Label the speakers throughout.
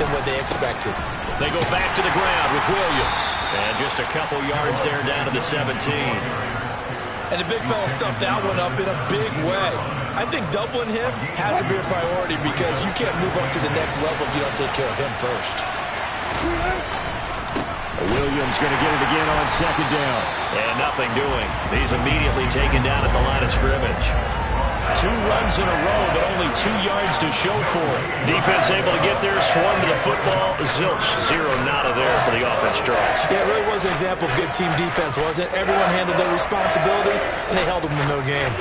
Speaker 1: than what they expected.
Speaker 2: They go back to the ground with Williams. And just a couple yards there down to the 17.
Speaker 1: And the big fella stuffed that one up in a big way. I think doubling him has to be a priority because you can't move up to the next level if you don't take care of him first.
Speaker 2: Williams going to get it again on second down. And nothing doing. He's immediately taken down at the line of scrimmage. 2 runs in a row, but only 2 yards to show for it. Defense able to get there, swarm to the football. Zilch, 0 nada there for the offense, Charles.
Speaker 1: Yeah, it really was an example of good team defense, wasn't it? Everyone handled their responsibilities, and they held them to no gain.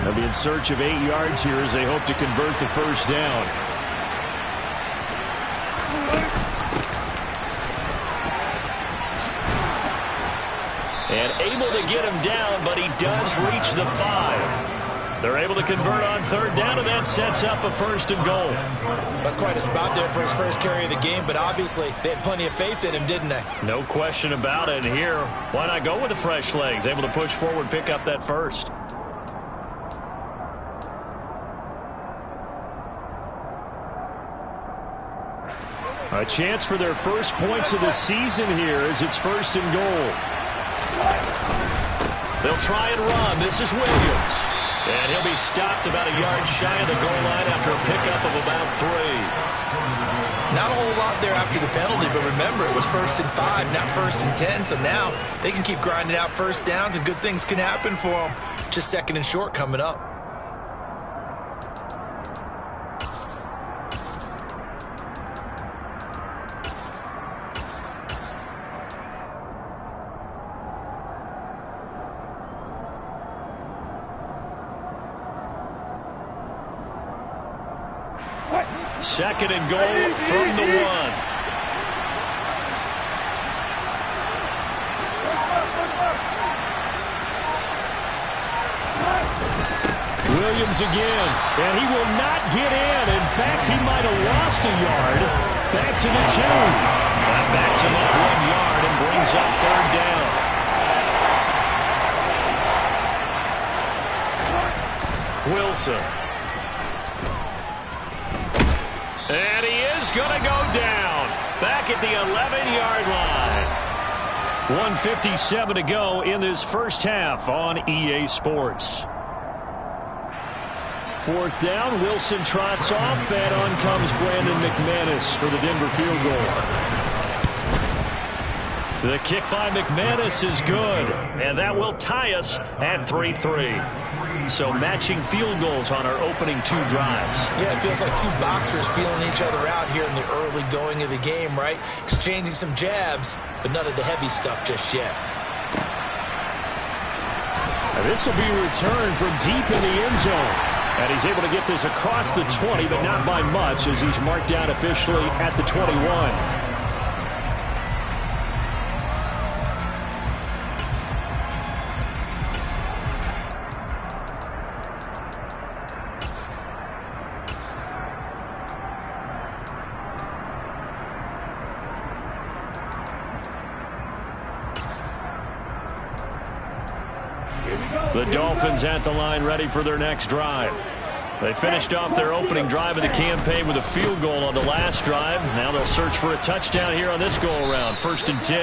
Speaker 2: They'll be in search of 8 yards here as they hope to convert the first down. And able to get him down, but he does reach the 5. They're able to convert on third down, and that sets up a 1st and goal.
Speaker 1: That's quite a spot there for his first carry of the game, but obviously they had plenty of faith in him, didn't they?
Speaker 2: No question about it. And here, why not go with the fresh legs? Able to push forward, pick up that first. A chance for their first points of the season here as it's 1st and goal. They'll try and run. This is Williams. And he'll be stopped about a yard shy of the goal line after a pickup of about 3.
Speaker 1: Not a whole lot there after the penalty, but remember, it was 1st and 5, not 1st and 10, so now they can keep grinding out first downs and good things can happen for them. Just 2nd and short coming up.
Speaker 2: Second and goal from the 1. Williams again, and he will not get in. In fact, he might have lost a yard. Back to the 2. That backs him up 1 yard and brings up 3rd down. Wilson. And he is going to go down. Back at the 11-yard line. 1:57 to go in this first half on EA Sports. 4th down, Wilson trots off, and on comes Brandon McManus for the Denver field goal. The kick by McManus is good, and that will tie us at 3-3. So matching field goals on our opening 2 drives.
Speaker 1: Yeah, it feels like 2 boxers feeling each other out here in the early going of the game, right? Exchanging some jabs, but none of the heavy stuff just yet.
Speaker 2: Now this will be returned from deep in the end zone. And he's able to get this across the 20, but not by much as he's marked down officially at the 21. The Dolphins at the line ready for their next drive. They finished off their opening drive of the campaign with a field goal on the last drive. Now they'll search for a touchdown here on this go-around. 1st and 10.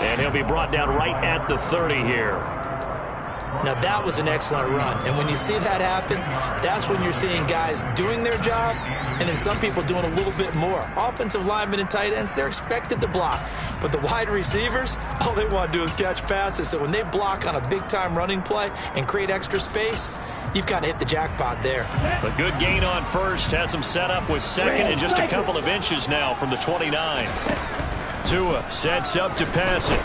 Speaker 2: And he'll be brought down right at the 30 here.
Speaker 1: Now that was an excellent run. And when you see that happen, that's when you're seeing guys doing their job and then some people doing a little bit more. Offensive linemen and tight ends, they're expected to block. But the wide receivers, all they want to do is catch passes. So when they block on a big-time running play and create extra space, you've kind of hit the jackpot there.
Speaker 2: A good gain on first. Has him set up with second and just a couple of inches now from the 29. Tua sets up to pass it.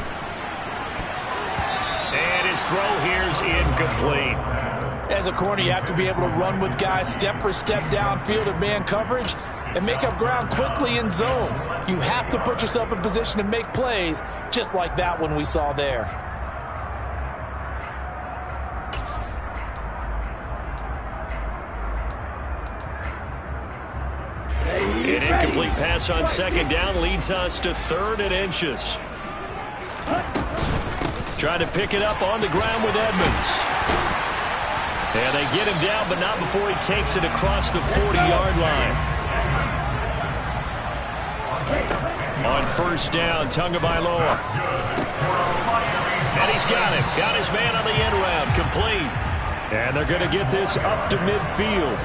Speaker 2: And his throw here's incomplete.
Speaker 3: As a corner, you have to be able to run with guys step for step downfield in man coverage and make up ground quickly in zone. You have to put yourself in position to make plays, just like that one we saw there.
Speaker 2: An incomplete pass on second down leads us to 3rd and inches. Trying to pick it up on the ground with Edmonds. And they get him down, but not before he takes it across the 40-yard line. On first down, Tagovailoa. And he's got him. Got his man on the end round. Complete. And they're going to get this up to midfield.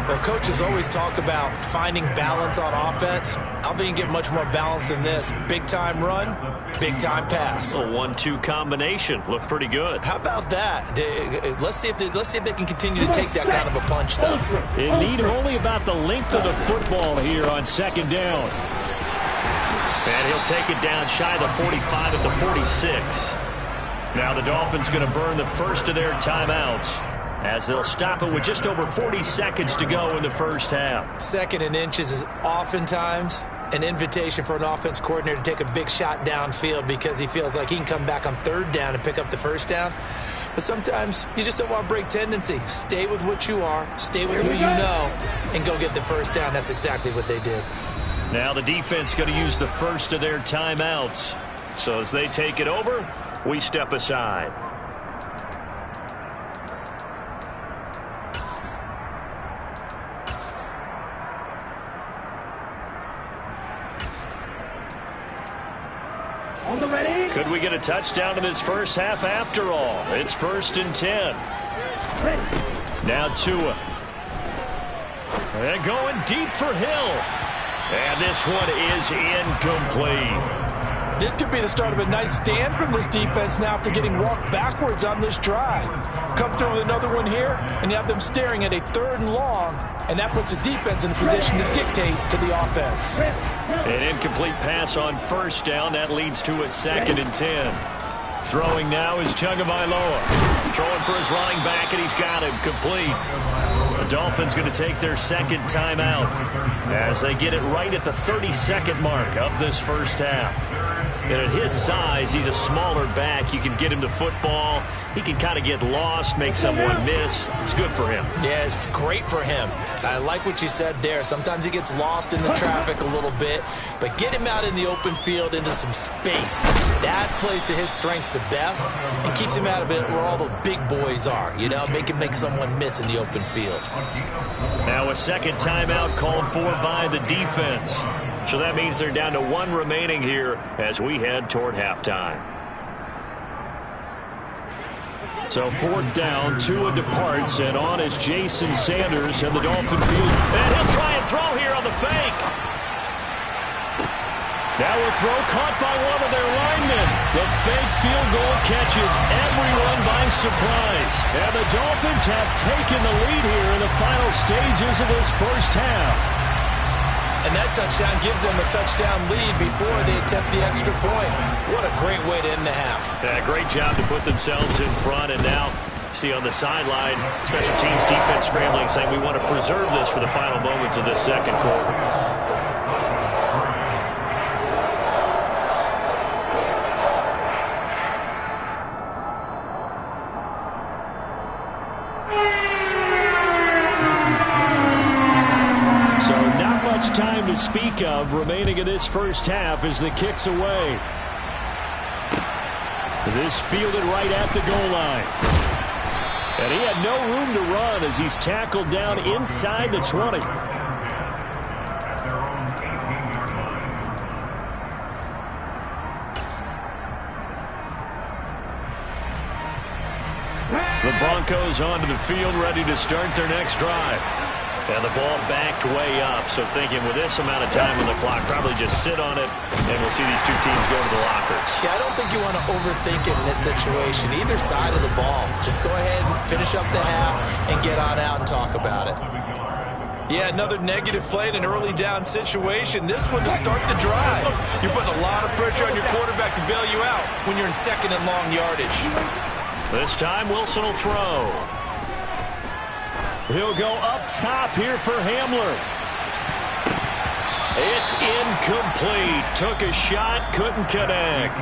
Speaker 1: Well, coaches always talk about finding balance on offense. I don't think you get much more balance than this. Big-time run, big-time pass.
Speaker 2: A 1-2 combination. Looked pretty good.
Speaker 1: How about that? Let's see if they can continue to take that kind of a punch, though.
Speaker 2: They need only about the length of the football here on second down. And he'll take it down shy of the 45 at the 46. Now the Dolphins going to burn the first of their timeouts as they'll stop it with just over 40 seconds to go in the first half.
Speaker 1: Second and inches is oftentimes an invitation for an offense coordinator to take a big shot downfield because he feels like he can come back on third down and pick up the first down. But sometimes you just don't want to break tendency. Stay with what you are, stay with who you know, and go get the first down. That's exactly what they did.
Speaker 2: Now the defense going to use the first of their timeouts. So as they take it over, we step aside. Could we get a touchdown in this first half after all? It's 1st and 10. Now Tua. And going deep for Hill. And this one is incomplete.
Speaker 3: This could be the start of a nice stand from this defense now after getting walked backwards on this drive. Come through with another one here, and you have them staring at a 3rd and long, and that puts the defense in a position to dictate to the offense.
Speaker 2: An incomplete pass on first down. That leads to a 2nd and 10. Throwing now is Tagovailoa. Throwing for his running back, and he's got him complete. The Dolphins going to take their second timeout as they get it right at the 30-second mark of this first half. And at his size, he's a smaller back. You can get him to football. He can kind of get lost, make someone miss. It's good for him.
Speaker 1: Yeah, it's great for him. I like what you said there. Sometimes he gets lost in the traffic a little bit, but get him out in the open field into some space. That plays to his strengths the best and keeps him out of it where all the big boys are, you know, make him make someone miss in the open field.
Speaker 2: Now a second timeout called for by the defense. So that means they're down to 1 remaining here as we head toward halftime. So 4th down, Tua departs, and on is Jason Sanders and the Dolphin field. And he'll try and throw here on the fake. Now a throw caught by one of their linemen. The fake field goal catches everyone by surprise. And the Dolphins have taken the lead here in the final stages of this first half.
Speaker 1: And that touchdown gives them a touchdown lead before they attempt the extra point. What a great way to end the half.
Speaker 2: Yeah, great job to put themselves in front. And now, see on the sideline, special teams defense scrambling, saying we want to preserve this for the final moments of this second quarter. Time to speak of remaining in this first half as the kick's away. This fielded right at the goal line. And he had no room to run as he's tackled down inside the 20. The Broncos onto the field ready to start their next drive. And the ball backed way up, so thinking with this amount of time on the clock, probably just sit on it, and we'll see these two teams go to the lockers.
Speaker 1: Yeah, I don't think you want to overthink it in this situation. Either side of the ball. Just go ahead and finish up the half and get on out and talk about it. Yeah, another negative play in an early down situation. This one to start the drive. You're putting a lot of pressure on your quarterback to bail you out when you're in 2nd and long yardage.
Speaker 2: This time, Wilson will throw. He'll go up top here for Hamler. It's incomplete. Took a shot, couldn't connect.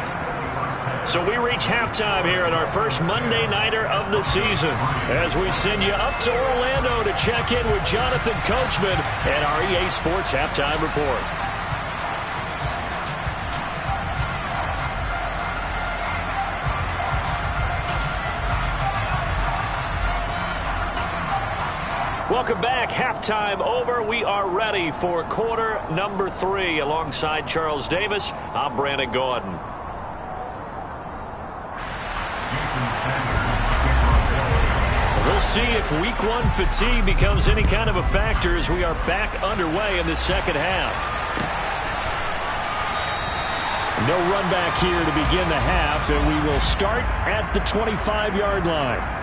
Speaker 2: So we reach halftime here in our first Monday Nighter of the season as we send you up to Orlando to check in with Jonathan Coachman and our EA Sports Halftime Report. Welcome back. Halftime over. We are ready for quarter number 3. Alongside Charles Davis, I'm Brandon Gordon. We'll see if week 1 fatigue becomes any kind of a factor as we are back underway in the second half. No run back here to begin the half, and we will start at the 25-yard line.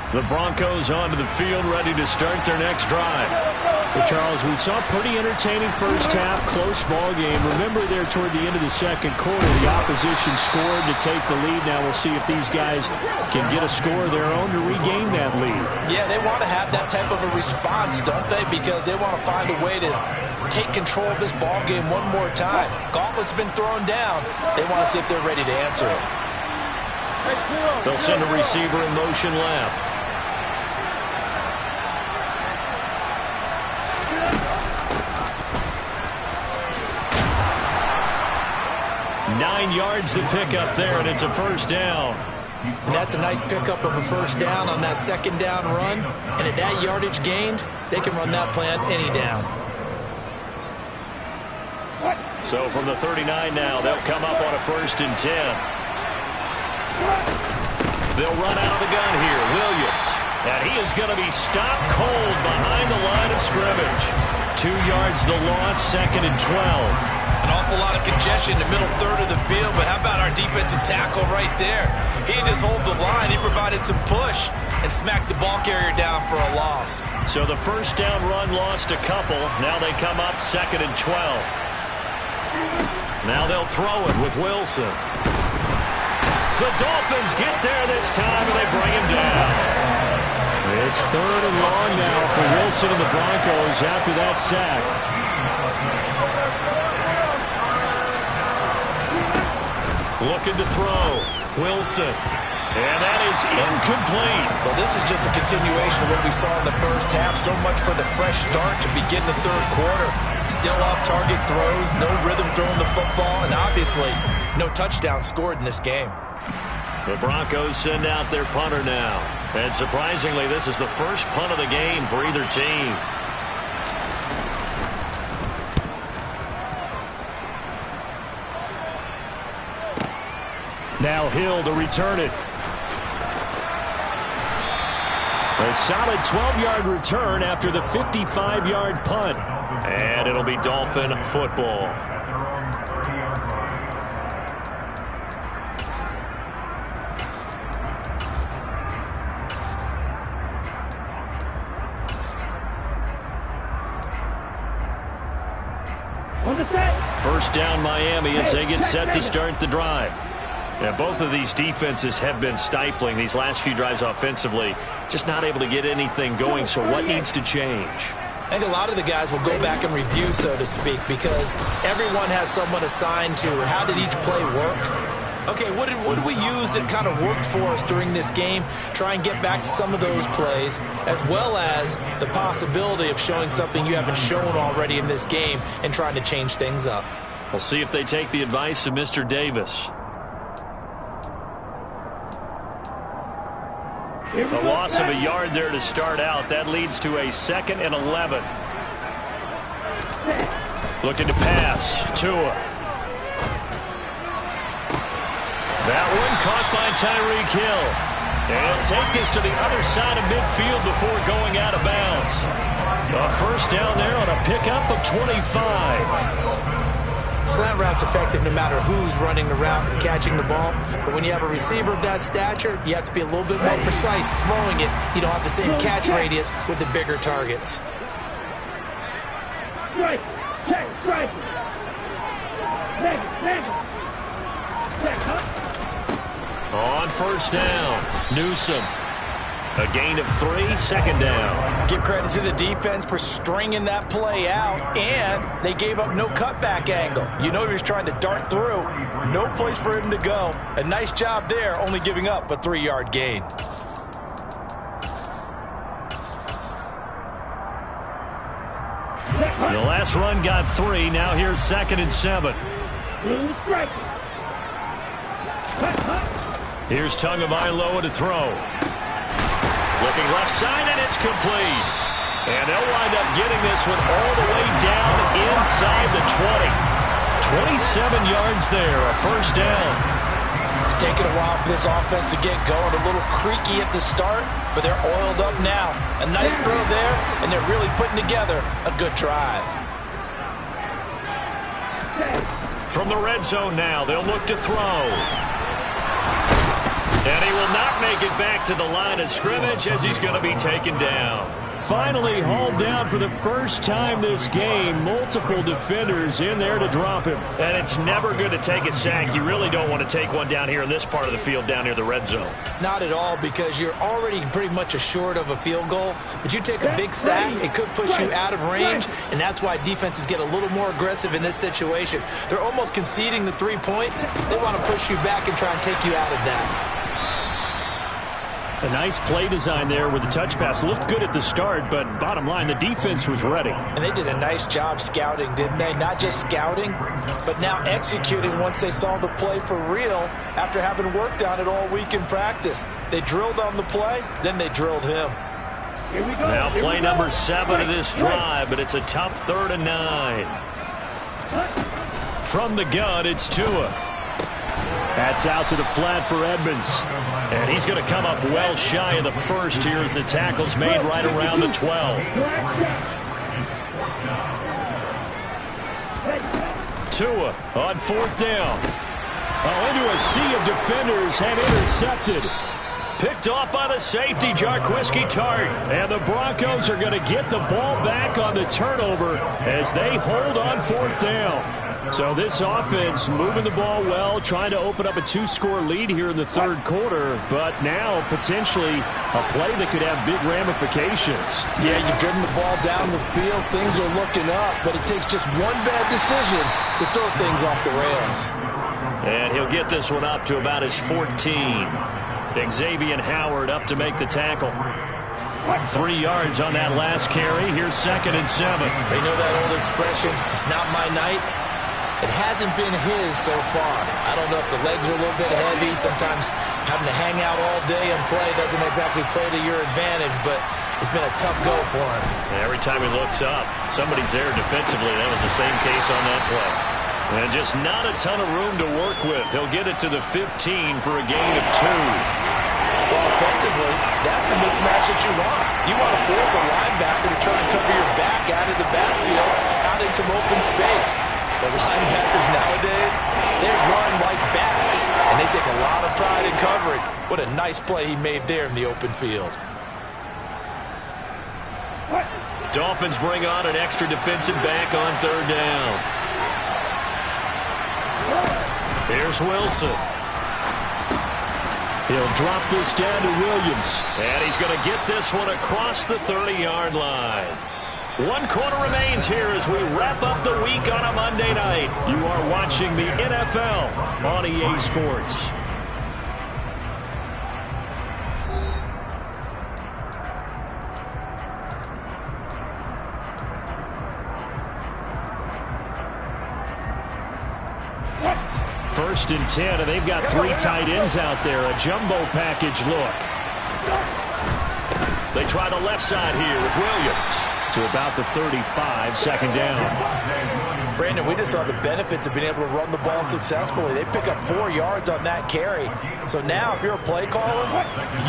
Speaker 2: The Broncos onto the field, ready to start their next drive. Well, Charles, we saw a pretty entertaining first half, close ball game. Remember there toward the end of the second quarter, the opposition scored to take the lead. Now we'll see if these guys can get a score of their own to regain that lead.
Speaker 3: Yeah, they want to have that type of a response, don't they? Because they want to find a way to take control of this ball game one more time. Gauntlet's been thrown down. They want to see if they're ready to answer it.
Speaker 2: They'll send a receiver in motion left. 9 yards to pick up there, and it's a first down.
Speaker 1: And that's a nice pickup of a first down on that second down run. And at that yardage gained, they can run that play on any down.
Speaker 2: So from the 39 now, they'll come up on a 1st and 10. They'll run out of the gun here. Williams. And he is going to be stopped cold behind the line of scrimmage. 2 yards the loss, 2nd and 12.
Speaker 4: An awful lot of congestion in the middle third of the field, but how about our defensive tackle right there? He didn't just hold the line, he provided some push and smacked the ball carrier down for a loss.
Speaker 2: So the first down run lost a couple. Now they come up 2nd and 12. Now they'll throw it with Wilson. The Dolphins get there this time, and they bring him down.
Speaker 5: It's 3rd and long now for Wilson and the Broncos after that sack.
Speaker 2: Looking to throw. Wilson. And that is incomplete.
Speaker 1: Well, this is just a continuation of what we saw in the first half. So much for the fresh start to begin the third quarter. Still off-target throws, no rhythm throwing the football, and obviously no touchdown scored in this game.
Speaker 2: The Broncos send out their punter now. And surprisingly, this is the first punt of the game for either team.
Speaker 5: Now Hill to return it. A solid 12-yard return after the 55-yard punt.
Speaker 2: And it'll be Dolphin football. First down Miami as they get set to start the drive. Yeah, both of these defenses have been stifling these last few drives offensively. Just not able to get anything going, so what needs to change?
Speaker 1: I think a lot of the guys will go back and review, so to speak, because everyone has someone assigned to how did each play work. Okay, what did we use that kind of worked for us during this game? Try and get back to some of those plays, as well as the possibility of showing something you haven't shown already in this game and trying to change things up.
Speaker 2: We'll see if they take the advice of Mr. Davis. A loss of a yard there to start out. That leads to a 2nd and 11. Looking to pass. Tua. That one caught by Tyreek Hill. And he'll take this to the other side of midfield before going out of bounds. A first down there on a pickup of 25.
Speaker 1: Slant route's effective no matter who's running the route and catching the ball. But when you have a receiver of that stature, you have to be a little bit more precise throwing it. You don't have the same catch radius with the bigger targets.
Speaker 6: Strike! Check! Strike!
Speaker 2: On first down, Newsome. A gain of 3, 2nd down.
Speaker 3: Give credit to the defense for stringing that play out, and they gave up no cutback angle. You know he was trying to dart through. No place for him to go. A nice job there, only giving up a 3-yard gain.
Speaker 2: The last run got 3. Now here's 2nd and 7. Here's Tagovailoa to throw. Looking left side, and it's complete. And they'll wind up getting this one all the way down inside the 20. 27 yards there, a first down.
Speaker 3: It's taken a while for this offense to get going. A little creaky at the start, but they're oiled up now. A nice throw there, and they're really putting together a good drive.
Speaker 2: From the red zone now, they'll look to throw. And he will not make it back to the line of scrimmage as he's going to be taken down.
Speaker 5: Finally hauled down for the first time this game. Multiple defenders in there to drop him.
Speaker 2: And it's never good to take a sack. You really don't want to take one down here in this part of the field down near the red zone.
Speaker 1: Not at all, because you're already pretty much assured of a field goal. But you take a big sack, it could push you out of range, and that's why defenses get a little more aggressive in this situation. They're almost conceding the 3 points. They want to push you back and try and take you out of that.
Speaker 5: A nice play design there with the touch pass. Looked good at the start, but bottom line, the defense was ready.
Speaker 3: And they did a nice job scouting, didn't they? Not just scouting, but now executing once they saw the play for real after having worked on it all week in practice. They drilled on the play, then they drilled him.
Speaker 6: Here we go.
Speaker 2: Now play number 7 of this drive, but it's a tough 3rd and 9. From the gun, it's Tua.
Speaker 5: That's out to the flat for Edmonds.
Speaker 2: And he's going to come up well shy of the first here as the tackle's made right around the 12. Tua on 4th down.
Speaker 5: Into a sea of defenders and intercepted.
Speaker 2: Picked off by the safety, Jarquiski Tart.
Speaker 5: And the Broncos are going to get the ball back on the turnover as they hold on 4th down. So this offense moving the ball well, trying to open up a 2-score lead here in the 3rd quarter, but now potentially a play that could have big ramifications.
Speaker 3: Yeah, you've driven the ball down the field. Things are looking up, but it takes just one bad decision to throw things off the rails.
Speaker 2: And he'll get this one up to about his 14. Xavier Howard up to make the tackle. 3 yards on that last carry. Here's 2nd and 7.
Speaker 1: They know that old expression, it's not my night. It hasn't been his so far. I don't know if the legs are a little bit heavy. Sometimes having to hang out all day and play doesn't exactly play to your advantage, but it's been a tough go for him.
Speaker 2: And every time he looks up, somebody's there defensively. That was the same case on that play. And just not a ton of room to work with. He'll get it to the 15 for a gain of 2.
Speaker 3: Well, offensively, that's the mismatch that you want. You want to force a linebacker to try and cover your back out of the backfield, out in some open space. The linebackers nowadays, they run like backs, and they take a lot of pride in covering. What a nice play he made there in the open field.
Speaker 2: Dolphins bring on an extra defensive back on 3rd down. Here's Wilson.
Speaker 5: He'll drop this down to Williams.
Speaker 2: And he's going to get this one across the 30-yard line. 1 quarter remains here as we wrap up the week on a Monday night. You are watching the NFL on EA Sports.
Speaker 5: First and 10, and they've got 3 tight ends out there. A jumbo package look.
Speaker 2: They try the left side here with Williams.
Speaker 5: To about the 35, 2nd down.
Speaker 3: Brandon, we just saw the benefits of being able to run the ball successfully. They pick up 4 yards on that carry. So now if you're a play caller,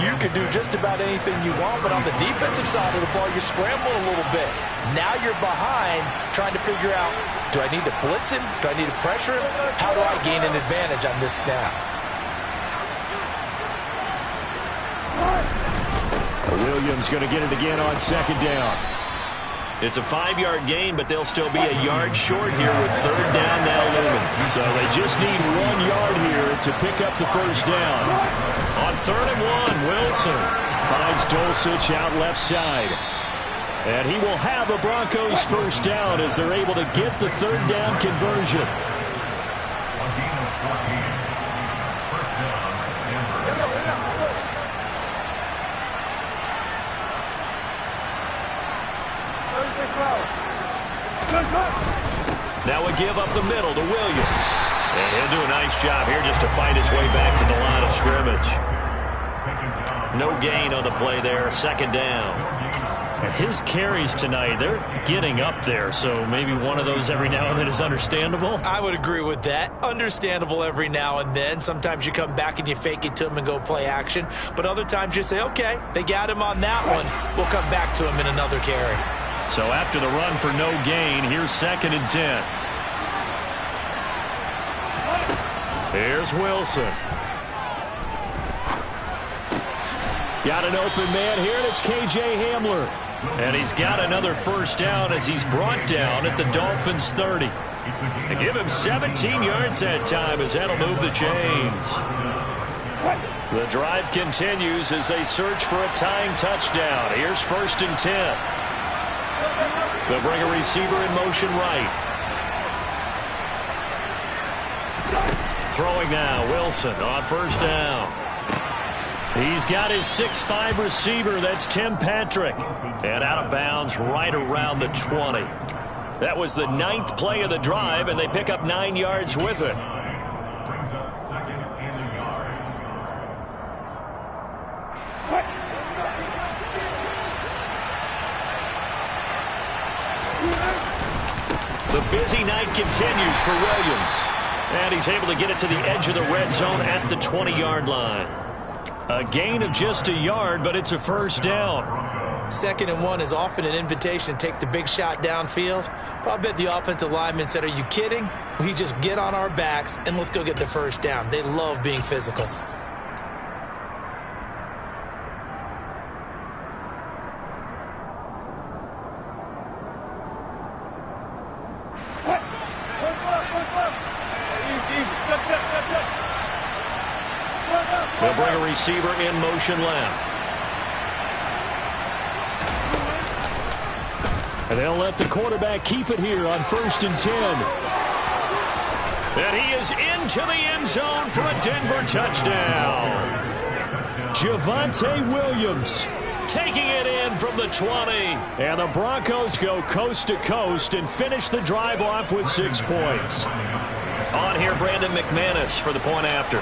Speaker 3: you can do just about anything you want. But on the defensive side of the ball, you scramble a little bit. Now you're behind trying to figure out Do I need to blitz him? Do I need to pressure him? How do I gain an advantage on this snap?
Speaker 5: Williams going to get it again on second down.
Speaker 2: It's a 5-yard gain, but they'll still be a yard short here with third down now looming.
Speaker 5: So they just need 1 yard here to pick up the first down.
Speaker 2: On 3rd and 1, Wilson
Speaker 5: finds Dulcich out left side. And he will have a Broncos first down as they're able to get the third down conversion.
Speaker 2: Now a give up the middle to Williams. And he'll do a nice job here just to find his way back to the line of scrimmage. No gain on the play there, second down.
Speaker 5: And his carries tonight, they're getting up there, so maybe one of those every now and then is understandable.
Speaker 1: I would agree with that. Understandable every now and then. Sometimes you come back and you fake it to him and go play action. But other times you say, okay, they got him on that one. We'll come back to him in another carry.
Speaker 5: So after the run for no gain, here's 2nd and 10. Here's Wilson. Got an open man here, and it's K.J. Hamler.
Speaker 2: And he's got another first down as he's brought down at the Dolphins' 30. They give him 17 yards that time as that'll move the chains. The drive continues as they search for a tying touchdown. Here's 1st and 10. They'll bring a receiver in motion right. Throwing now, Wilson on first down.
Speaker 5: He's got his 6'5 receiver. That's Tim Patrick.
Speaker 2: And out of bounds right around the 20. That was the 9th play of the drive, and they pick up 9 yards with it. The busy night continues for Williams. And he's able to get it to the edge of the red zone at the 20-yard line.
Speaker 5: A gain of just a yard, but it's a first down.
Speaker 1: 2nd and 1 is often an invitation to take the big shot downfield. Probably bet the offensive lineman said, are you kidding? We just get on our backs and let's go get the first down. They love being physical.
Speaker 2: They'll bring a receiver in motion left.
Speaker 5: And they'll let the quarterback keep it here on 1st and 10.
Speaker 2: And he is into the end zone for a Denver touchdown.
Speaker 5: Javonte Williams
Speaker 2: taking it in from the 20.
Speaker 5: And the Broncos go coast to coast and finish the drive off with 6 points.
Speaker 2: On here, Brandon McManus for the point after.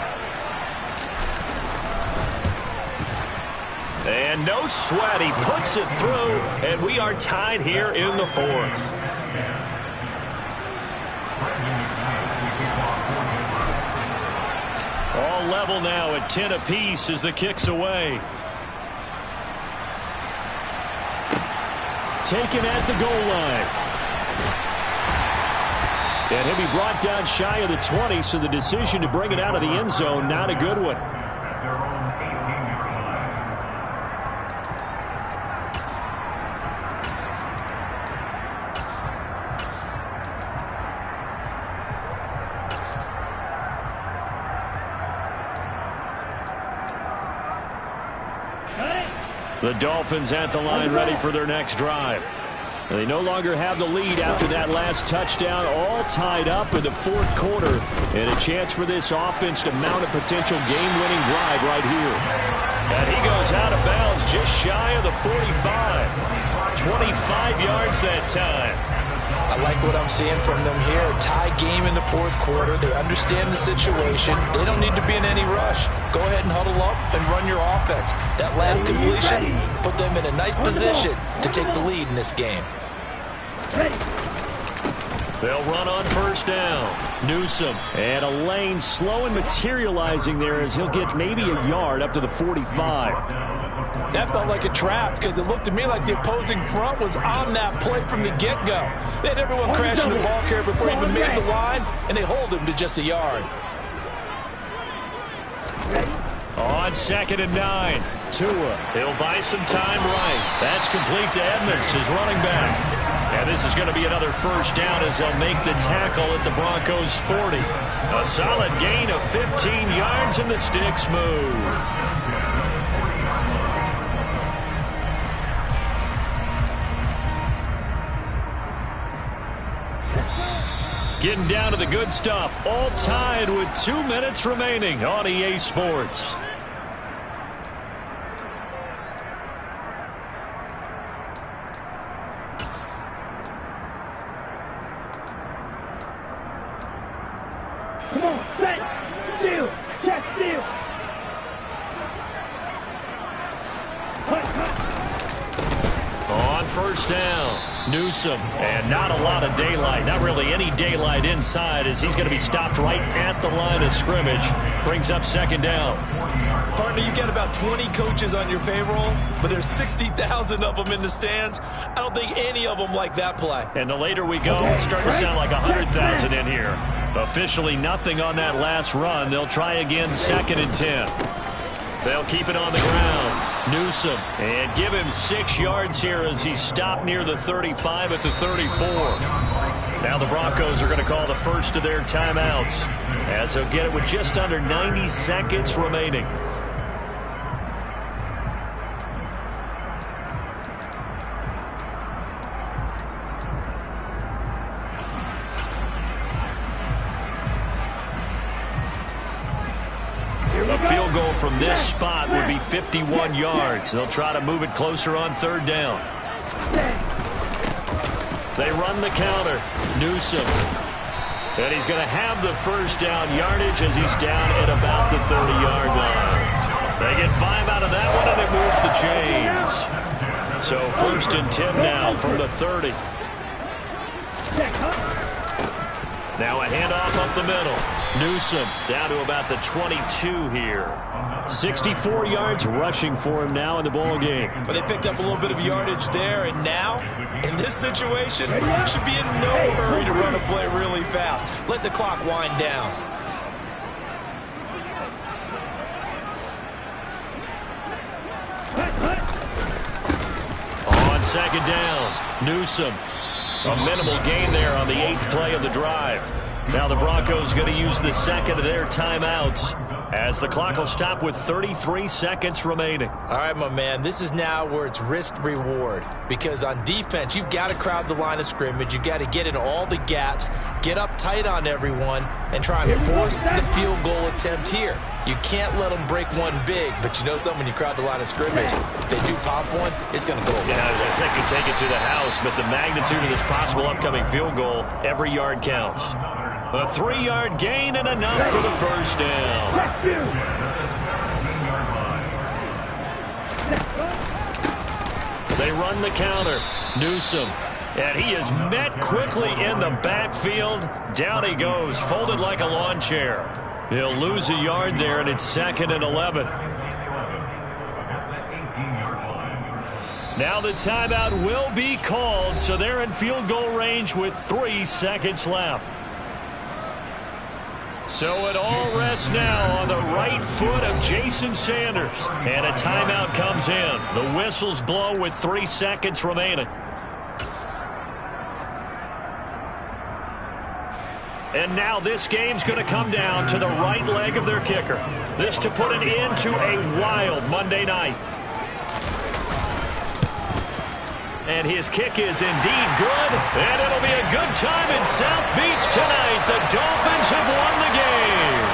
Speaker 2: And no sweat, he puts it through, and we are tied here in the 4th.
Speaker 5: All level now at 10 apiece as the kick's away. Taken at the goal line. And he'll be brought down shy of the 20, so the decision to bring it out of the end zone, not a good one. The Dolphins at the line ready for their next drive. They no longer have the lead after that last touchdown, all tied up in the 4th quarter, and a chance for this offense to mount a potential game-winning drive right here.
Speaker 2: And he goes out of bounds just shy of the 45. 25 yards that time.
Speaker 1: I like what I'm seeing from them here. Tie game in the 4th quarter. They understand the situation. They don't need to be in any rush. Go ahead and huddle up and run your offense. That last completion put them in a nice position to take the lead in this game.
Speaker 2: They'll run on first down.
Speaker 5: Newsome. And a lane slow and materializing there as he'll get maybe a yard up to the 45.
Speaker 3: That felt like a trap because it looked to me like the opposing front was on that play from the get-go. They had everyone crashing the ball carrier before he even made the line, and they hold him to just a yard.
Speaker 5: On 2nd and 9, Tua. He'll buy some time right. That's complete to Edmonds, his running back. And this is going to be another first down as they'll make the tackle at the Broncos' 40. A solid gain of 15 yards, and the sticks move. Getting down to the good stuff, all tied with 2 minutes remaining on EA Sports.
Speaker 6: Come on, set, steal, check, steal.
Speaker 5: On first down, Newsome, and not a lot of daylight, not really any daylight inside as he's going to be stopped right at the line of scrimmage. Brings up 2nd down.
Speaker 4: Partner, you got about 20 coaches on your payroll, but there's 60,000 of them in the stands. I don't think any of them like that play.
Speaker 5: And the later we go, it's starting to sound like 100,000 in here. Officially nothing on that last run. They'll try again 2nd and 10. They'll keep it on the ground. Newsome, and give him 6 yards here as he's stopped near the 35 at the 34. Now the Broncos are going to call the first of their timeouts as they'll get it with just under 90 seconds remaining. A field goal from this spot would be 51 yards. They'll try to move it closer on 3rd down. They run the counter. Newsome. And he's going to have the first down yardage as he's down at about the 30-yard line. They get 5 out of that one, and it moves the chains. So 1st and 10 now from the 30. Now a handoff up the middle. Newsome down to about the 22 here. 64 yards rushing for him now in the ball game.
Speaker 4: But they picked up a little bit of yardage there, and now, in this situation, should be in no hurry to run a play really fast. Let the clock wind down.
Speaker 5: On 2nd down, Newsome. A minimal gain there on the 8th play of the drive. Now the Broncos going to use the 2nd of their timeouts as the clock will stop with 33 seconds remaining.
Speaker 1: All right, my man, this is now where it's risk-reward because on defense, you've got to crowd the line of scrimmage. You've got to get in all the gaps, get up tight on everyone, and try and force the field goal attempt here. You can't let them break one big, but you know something, when you crowd the line of scrimmage, if they do pop one, it's going to go away.
Speaker 5: Yeah, as I said, could take it to the house, but the magnitude of this possible upcoming field goal, every yard counts. A 3-yard gain and enough for the first down. They run the counter. Newsome. And he is met quickly in the backfield. Down he goes, folded like a lawn chair. He'll lose a yard there, and it's 2nd and 11. Now the timeout will be called, so they're in field goal range with 3 seconds left. So it all rests now on the right foot of Jason Sanders. And a timeout comes in. The whistles blow with 3 seconds remaining. And now this game's going to come down to the right leg of their kicker. This to put an end to a wild Monday night. And his kick is indeed good. And it'll be a good time in South Beach tonight. The Dolphins have won the game.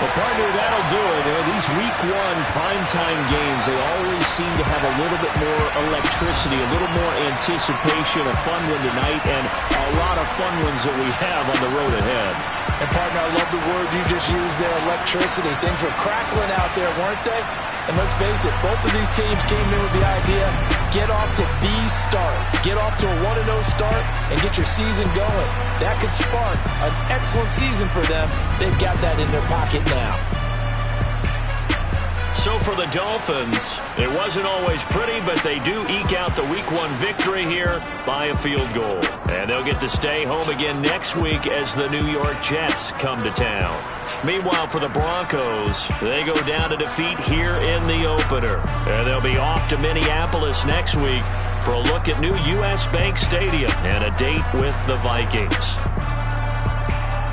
Speaker 7: Well, partner, that'll do it. These Week 1 primetime games, they always seem to have a little bit more electricity, a little more anticipation, a fun one tonight, and a lot of fun ones that we have on the road ahead.
Speaker 3: And, partner, I love the word you just used there, electricity. Things were crackling out there, weren't they? And let's face it, both of these teams came in with the idea, get off to the start. Get off to a 1-0 start and get your season going. That could spark an excellent season for them. They've got that in their pocket now.
Speaker 2: So for the Dolphins, it wasn't always pretty, but they do eke out the Week 1 victory here by a field goal. And they'll get to stay home again next week as the New York Jets come to town. Meanwhile, for the Broncos, they go down to defeat here in the opener. And they'll be off to Minneapolis next week for a look at new U.S. Bank Stadium and a date with the Vikings.